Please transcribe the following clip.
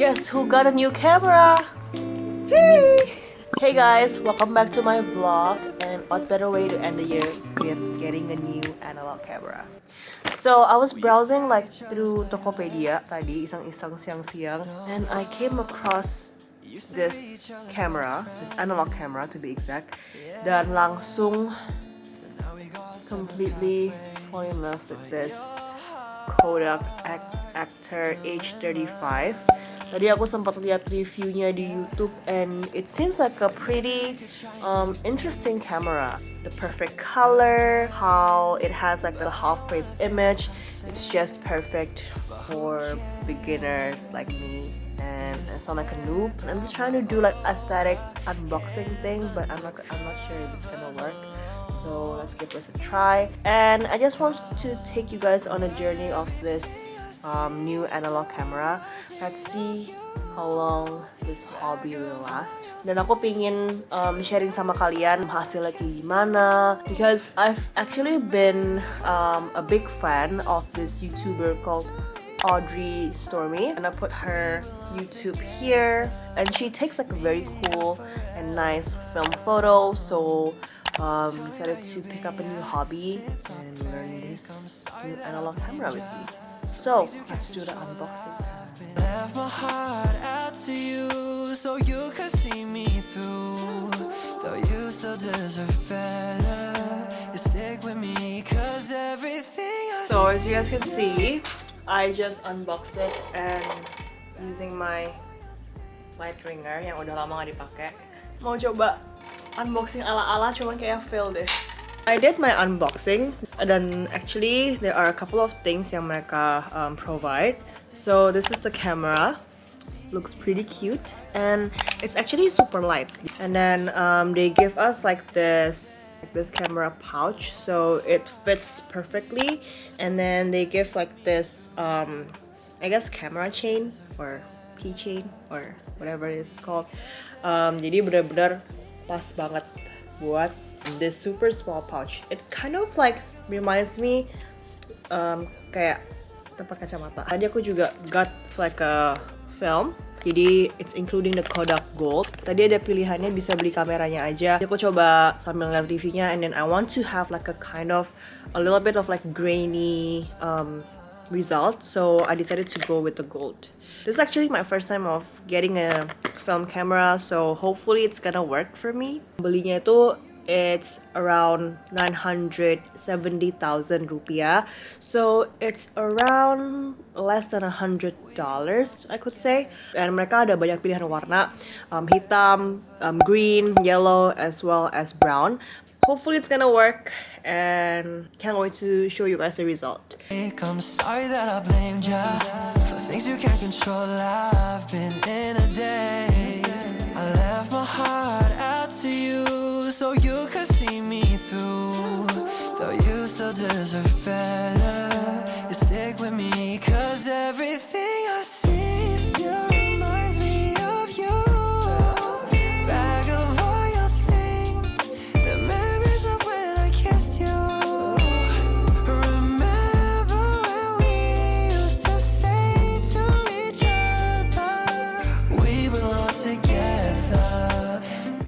Guess who got a new camera? Hey! Hey guys, welcome back to my vlog. And what better way to end the year with getting a new analog camera. So I was browsing like through Tokopedia tadi, iseng-iseng siang-siang, and I came across this camera, this analog camera to be exact, dan langsung completely fall in love with this Kodak Actor H35. Tadi aku sempat lihat reviewnya di YouTube and it seems like a pretty interesting camera. The perfect color, how it has like the half-wave image, it's just perfect for beginners like me. And I sound like a noob. I'm just trying to do like aesthetic unboxing thing, but I'm not sure if it's gonna work. So let's give this a try. And I just want to take you guys on a journey of this new analog camera. Let's see how long this hobby will last. Dan aku pingin sharing sama kalian hasilnya kayak gimana, because I've actually been a big fan of this YouTuber called Audrey Stormy, and I put her YouTube here, and she takes like a very cool and nice film photo. So decided to pick up a new hobby and learn this new analog camera with me. So let's do the unboxing time. Left my heart out to you so you could see me through. Though you still deserve better, you stick with me cause everything I So as you guys can see, I just unboxed it and using my light ringer yang udah lama gak dipakai. Mau coba unboxing ala-ala, cuman kayak fail deh. I did my unboxing, dan actually there are a couple of things yang mereka provide. So this is the camera, looks pretty cute, and it's actually super light. And then they give us like this camera pouch, so it fits perfectly. And then they give like this I guess camera chain or keychain or whatever it is called. Jadi benar-benar pas banget buat this super small pouch. It kind of like reminds me kayak tempat kacamata. Tadi aku juga got like a film. Jadi it's including the Kodak Gold. Tadi ada pilihannya bisa beli kameranya aja. Jadi aku coba sambil ngeliat reviewnya, and then I want to have like a kind of a little bit of like grainy result. So I decided to go with the gold. This is actually my first time of getting a film camera, so hopefully it's gonna work for me. Belinya itu it's around 970,000 rupiah, so it's around less than $100, I could say. And mereka ada banyak pilihan warna, hitam, green, yellow, as well as brown. Hopefully it's gonna work, and can't wait to show you guys the result. I'm sorry that I blamed ya for things you can't control. I've been in a daze. I left my heart out to you so you could see me through. Though you still deserve better,